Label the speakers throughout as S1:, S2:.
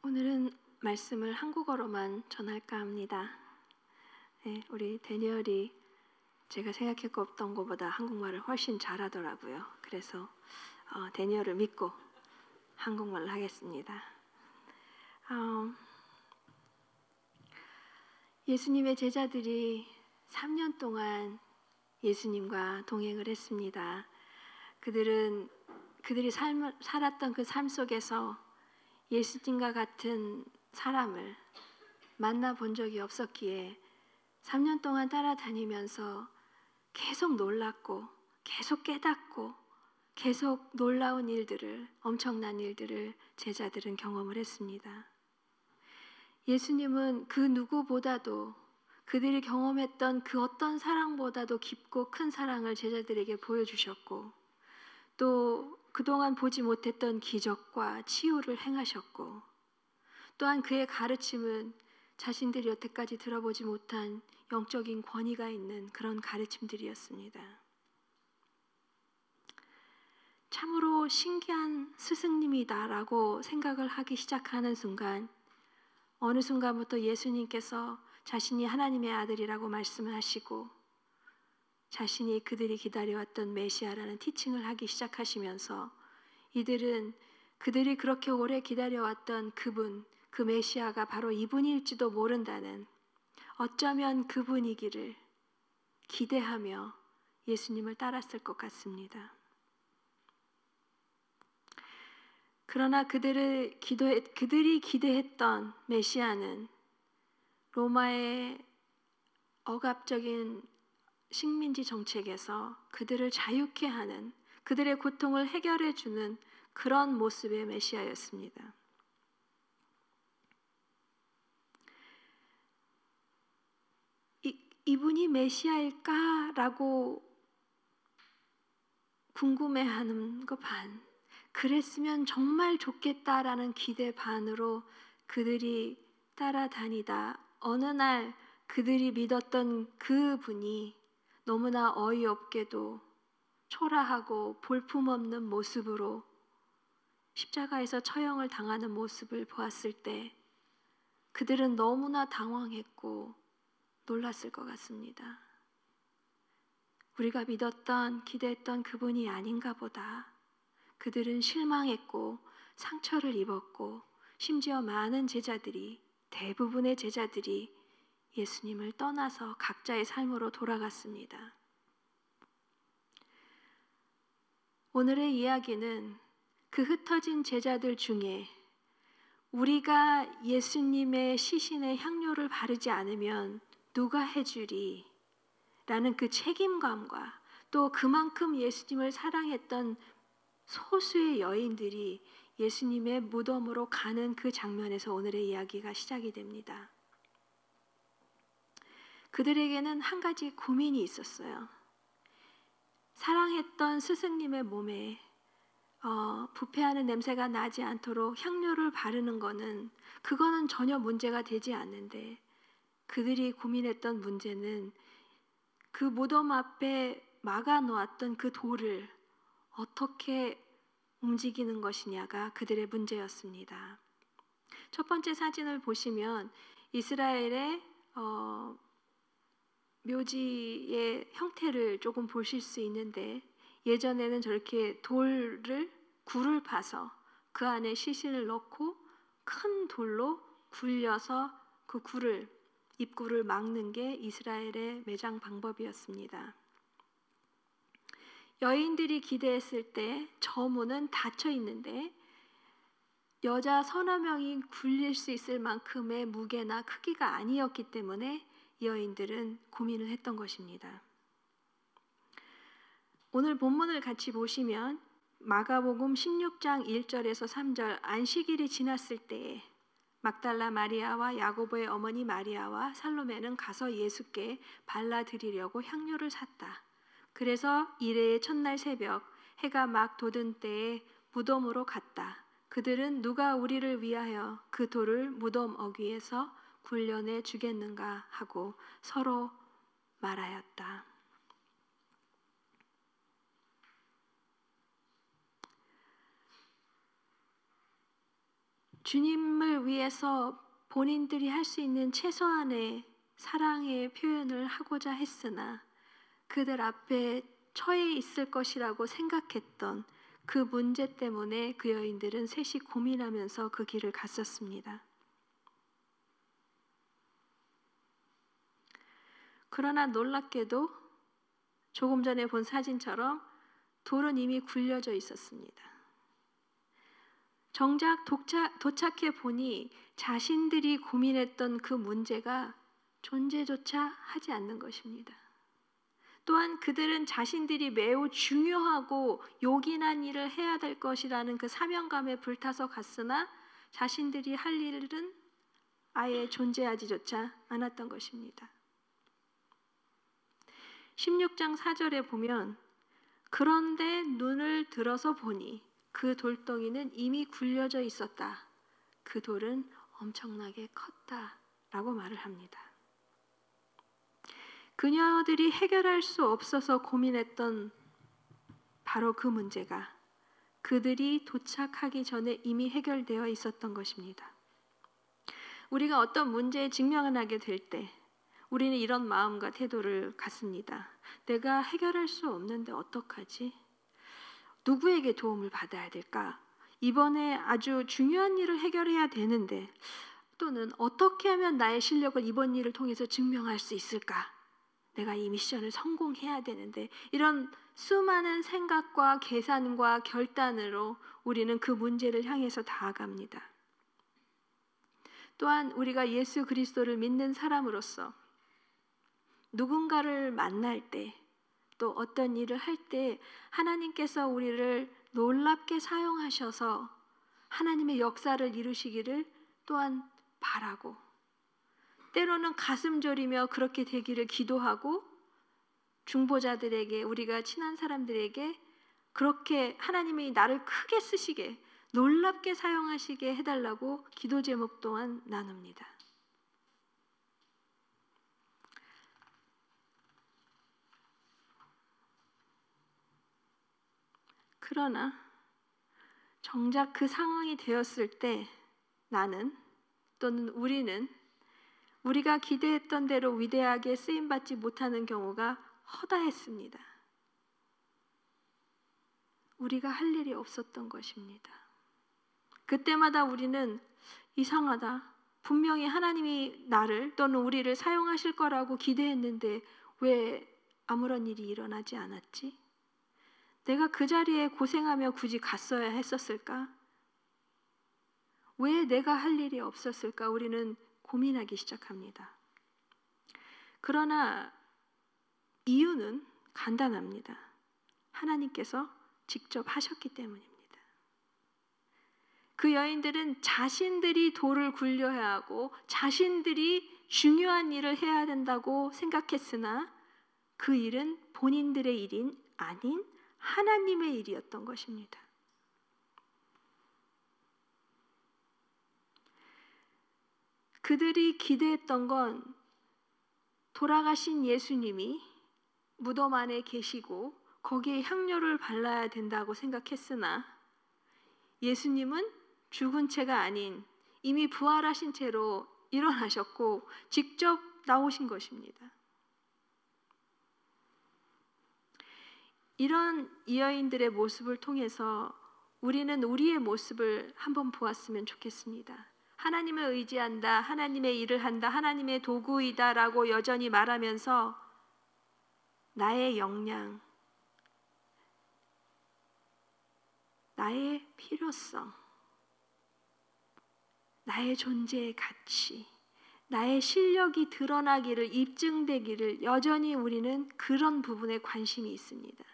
S1: 오늘은 말씀을 한국어로만 전할까 합니다. 네, 우리 데니얼이 제가 생각했던 것보다 한국말을 훨씬 잘하더라고요. 그래서 데니얼을 믿고 한국말을 하겠습니다. 예수님의 제자들이 3년 동안 예수님과 동행을 했습니다. 그들이 살았던 그 삶 속에서 예수님과 같은 사람을 만나본 적이 없었기에 3년 동안 따라다니면서 계속 놀랐고 계속 깨닫고 계속 놀라운 일들을, 엄청난 일들을 제자들은 경험을 했습니다. 예수님은 그 누구보다도 그들이 경험했던 그 어떤 사랑보다도 깊고 큰 사랑을 제자들에게 보여주셨고, 또 그동안 보지 못했던 기적과 치유를 행하셨고, 또한 그의 가르침은 자신들이 여태까지 들어보지 못한 영적인 권위가 있는 그런 가르침들이었습니다. 참으로 신기한 스승님이다라고 생각을 하기 시작하는 순간, 어느 순간부터 예수님께서 자신이 하나님의 아들이라고 말씀을 하시고 자신이 그들이 기다려왔던 메시아라는 티칭을 하기 시작하시면서 이들은 그들이 그렇게 오래 기다려왔던 그분, 그 메시아가 바로 이분일지도 모른다는, 어쩌면 그분이기를 기대하며 예수님을 따랐을 것 같습니다. 그러나 그들이 기대했던 메시아는 로마의 억압적인 식민지 정책에서 그들을 자유케 하는, 그들의 고통을 해결해 주는 그런 모습의 메시아였습니다. 이분이 메시아일까라고 궁금해하는 것 반, 그랬으면 정말 좋겠다라는 기대 반으로 그들이 따라다니다 어느 날 그들이 믿었던 그분이 너무나 어이없게도 초라하고 볼품없는 모습으로 십자가에서 처형을 당하는 모습을 보았을 때 그들은 너무나 당황했고 놀랐을 것 같습니다. 우리가 믿었던, 기대했던 그분이 아닌가 보다. 그들은 실망했고 상처를 입었고, 심지어 많은 제자들이, 대부분의 제자들이 예수님을 떠나서 각자의 삶으로 돌아갔습니다. 오늘의 이야기는 그 흩어진 제자들 중에 우리가 예수님의 시신에 향료를 바르지 않으면 누가 해주리? 라는 그 책임감과 또 그만큼 예수님을 사랑했던 소수의 여인들이 예수님의 무덤으로 가는 그 장면에서 오늘의 이야기가 시작이 됩니다. 그들에게는 한 가지 고민이 있었어요. 사랑했던 스승님의 몸에 부패하는 냄새가 나지 않도록 향료를 바르는 그거는 전혀 문제가 되지 않는데, 그들이 고민했던 문제는 그 무덤 앞에 막아 놓았던 그 돌을 어떻게 움직이는 것이냐가 그들의 문제였습니다. 첫 번째 사진을 보시면 이스라엘의 묘지의 형태를 조금 보실 수 있는데, 예전에는 저렇게 굴을 파서 그 안에 시신을 넣고 큰 돌로 굴려서 그 입구를 막는 게 이스라엘의 매장 방법이었습니다. 여인들이 기대했을 때 저 문은 닫혀 있는데 여자 서너 명이 굴릴 수 있을 만큼의 무게나 크기가 아니었기 때문에 여인들은 고민을 했던 것입니다. 오늘 본문을 같이 보시면 마가복음 16장 1절에서 3절, 안식일이 지났을 때에 막달라 마리아와 야고보의 어머니 마리아와 살로메는 가서 예수께 발라드리려고 향료를 샀다. 그래서 이레의 첫날 새벽 해가 막 돋은 때에 무덤으로 갔다. 그들은 누가 우리를 위하여 그 돌을 무덤 어귀에서 굴려내 주겠는가 하고 서로 말하였다. 주님을 위해서 본인들이 할 수 있는 최소한의 사랑의 표현을 하고자 했으나 그들 앞에 처해 있을 것이라고 생각했던 그 문제 때문에 그 여인들은 셋이 고민하면서 그 길을 갔었습니다. 그러나 놀랍게도 조금 전에 본 사진처럼 돌은 이미 굴려져 있었습니다. 정작 도착해 보니 자신들이 고민했던 그 문제가 존재조차 하지 않는 것입니다. 또한 그들은 자신들이 매우 중요하고 요긴한 일을 해야 될 것이라는 그 사명감에 불타서 갔으나 자신들이 할 일은 아예 존재하지조차 않았던 것입니다. 16장 4절에 보면 그런데 눈을 들어서 보니 그 돌덩이는 이미 굴려져 있었다. 그 돌은 엄청나게 컸다라고 말을 합니다. 그녀들이 해결할 수 없어서 고민했던 바로 그 문제가 그들이 도착하기 전에 이미 해결되어 있었던 것입니다. 우리가 어떤 문제에 직면을 하게 될 때 우리는 이런 마음과 태도를 갖습니다. 내가 해결할 수 없는데 어떡하지? 누구에게 도움을 받아야 될까? 이번에 아주 중요한 일을 해결해야 되는데 또는 어떻게 하면 나의 실력을 이번 일을 통해서 증명할 수 있을까? 내가 이 미션을 성공해야 되는데 이런 수많은 생각과 계산과 결단으로 우리는 그 문제를 향해서 나아갑니다. 또한 우리가 예수 그리스도를 믿는 사람으로서 누군가를 만날 때 또 어떤 일을 할 때 하나님께서 우리를 놀랍게 사용하셔서 하나님의 역사를 이루시기를 또한 바라고 때로는 가슴 졸이며 그렇게 되기를 기도하고 중보자들에게 우리가 친한 사람들에게 그렇게 하나님이 나를 크게 쓰시게 놀랍게 사용하시게 해달라고 기도 제목 또한 나눕니다. 그러나 정작 그 상황이 되었을 때 나는 또는 우리는 우리가 기대했던 대로 위대하게 쓰임받지 못하는 경우가 허다했습니다. 우리가 할 일이 없었던 것입니다. 그때마다 우리는 이상하다. 분명히 하나님이 나를 또는 우리를 사용하실 거라고 기대했는데 왜 아무런 일이 일어나지 않았지? 내가 그 자리에 고생하며 굳이 갔어야 했었을까? 왜 내가 할 일이 없었을까? 우리는 고민하기 시작합니다. 그러나 이유는 간단합니다. 하나님께서 직접 하셨기 때문입니다. 그 여인들은 자신들이 돌을 굴려야 하고 자신들이 중요한 일을 해야 된다고 생각했으나 그 일은 본인들의 일이 아닌 하나님의 일이었던 것입니다. 그들이 기대했던 건 돌아가신 예수님이 무덤 안에 계시고 거기에 향료를 발라야 된다고 생각했으나 예수님은 죽은 채가 아닌 이미 부활하신 채로 일어나셨고 직접 나오신 것입니다. 이런 이 여인들의 모습을 통해서 우리는 우리의 모습을 한번 보았으면 좋겠습니다. 하나님을 의지한다, 하나님의 일을 한다, 하나님의 도구이다 라고 여전히 말하면서 나의 역량, 나의 필요성, 나의 존재의 가치, 나의 실력이 드러나기를, 입증되기를 여전히 우리는 그런 부분에 관심이 있습니다.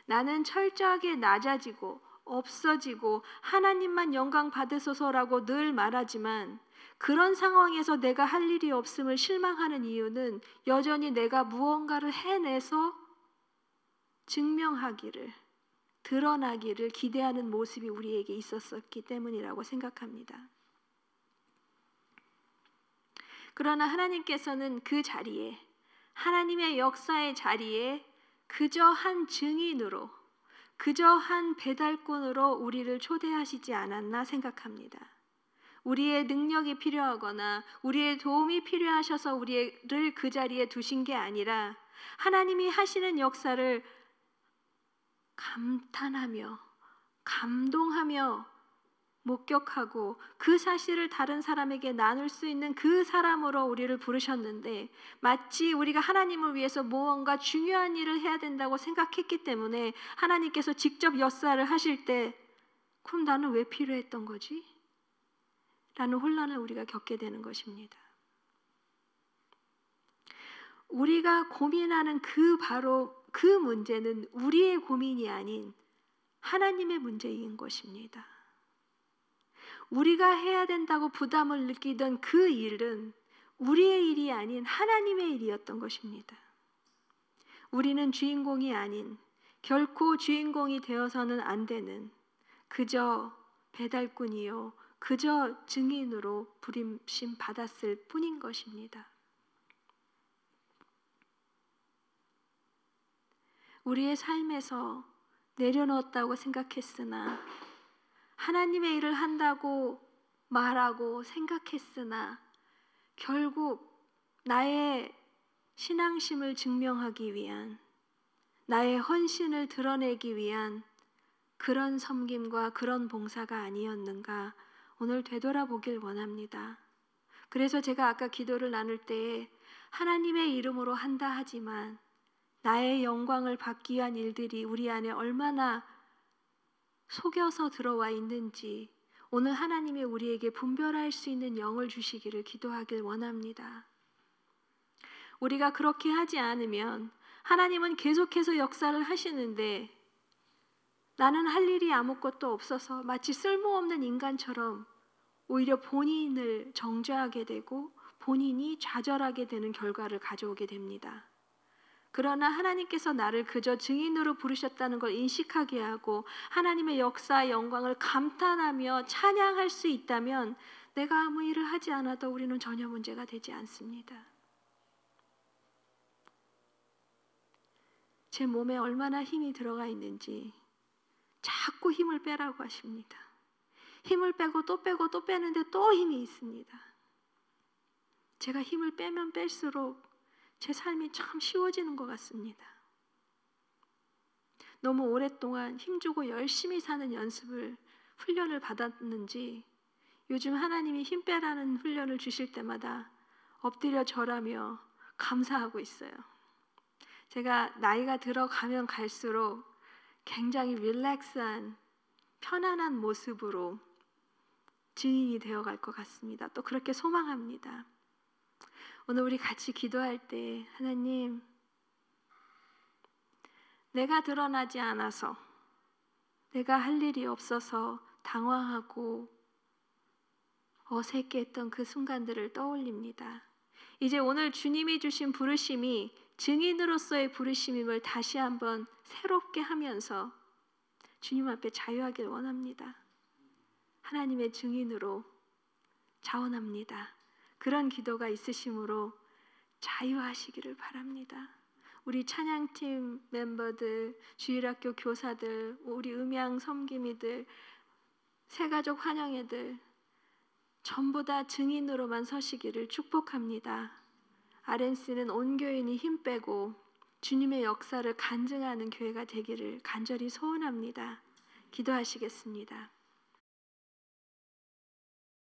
S1: 나는 철저하게 낮아지고 없어지고 하나님만 영광 받으소서라고 늘 말하지만 그런 상황에서 내가 할 일이 없음을 실망하는 이유는 여전히 내가 무언가를 해내서 증명하기를, 드러나기를 기대하는 모습이 우리에게 있었기 때문이라고 생각합니다. 그러나 하나님께서는 그 자리에, 하나님의 역사의 자리에 그저 한 증인으로, 그저 한 배달꾼으로 우리를 초대하시지 않았나 생각합니다. 우리의 능력이 필요하거나 우리의 도움이 필요하셔서 우리를 그 자리에 두신 게 아니라 하나님이 하시는 역사를 감탄하며 감동하며 목격하고 그 사실을 다른 사람에게 나눌 수 있는 그 사람으로 우리를 부르셨는데, 마치 우리가 하나님을 위해서 무언가 중요한 일을 해야 된다고 생각했기 때문에 하나님께서 직접 역사를 하실 때 그럼 나는 왜 필요했던 거지? 라는 혼란을 우리가 겪게 되는 것입니다. 우리가 고민하는 바로 그 문제는 우리의 고민이 아닌 하나님의 문제인 것입니다. 우리가 해야 된다고 부담을 느끼던 그 일은 우리의 일이 아닌 하나님의 일이었던 것입니다. 우리는 주인공이 아닌, 결코 주인공이 되어서는 안 되는 그저 배달꾼이요, 그저 증인으로 부르심 받았을 뿐인 것입니다. 우리의 삶에서 내려놓았다고 생각했으나, 하나님의 일을 한다고 말하고 생각했으나 결국 나의 신앙심을 증명하기 위한, 나의 헌신을 드러내기 위한 그런 섬김과 그런 봉사가 아니었는가 오늘 되돌아보길 원합니다. 그래서 제가 아까 기도를 나눌 때에 하나님의 이름으로 한다 하지만 나의 영광을 받기 위한 일들이 우리 안에 얼마나 속여서 들어와 있는지 오늘 하나님이 우리에게 분별할 수 있는 영을 주시기를 기도하길 원합니다. 우리가 그렇게 하지 않으면 하나님은 계속해서 역사를 하시는데 나는 할 일이 아무것도 없어서 마치 쓸모없는 인간처럼 오히려 본인을 정죄하게 되고 본인이 좌절하게 되는 결과를 가져오게 됩니다. 그러나 하나님께서 나를 그저 증인으로 부르셨다는 걸 인식하게 하고 하나님의 역사의 영광을 감탄하며 찬양할 수 있다면 내가 아무 일을 하지 않아도 우리는 전혀 문제가 되지 않습니다. 제 몸에 얼마나 힘이 들어가 있는지 자꾸 힘을 빼라고 하십니다. 힘을 빼고 또 빼고 또 빼는데 또 힘이 있습니다. 제가 힘을 빼면 뺄수록 제 삶이 참 쉬워지는 것 같습니다. 너무 오랫동안 힘주고 열심히 사는 훈련을 받았는지 요즘 하나님이 힘 빼라는 훈련을 주실 때마다 엎드려 절하며 감사하고 있어요. 제가 나이가 들어가면 갈수록 굉장히 릴렉스한 편안한 모습으로 증인이 되어갈 것 같습니다. 또 그렇게 소망합니다. 오늘 우리 같이 기도할 때 하나님, 내가 드러나지 않아서, 내가 할 일이 없어서 당황하고 어색했던 그 순간들을 떠올립니다. 이제 오늘 주님이 주신 부르심이 증인으로서의 부르심임을 다시 한번 새롭게 하면서 주님 앞에 자유하길 원합니다. 하나님의 증인으로 자원합니다. 그런 기도가 있으심으로 자유하시기를 바랍니다. 우리 찬양팀 멤버들, 주일학교 교사들, 우리 음양 섬김이들, 새가족 환영회들 전부 다 증인으로만 서시기를 축복합니다. RNC는 온 교인이 힘 빼고 주님의 역사를 간증하는 교회가 되기를 간절히 소원합니다. 기도하시겠습니다.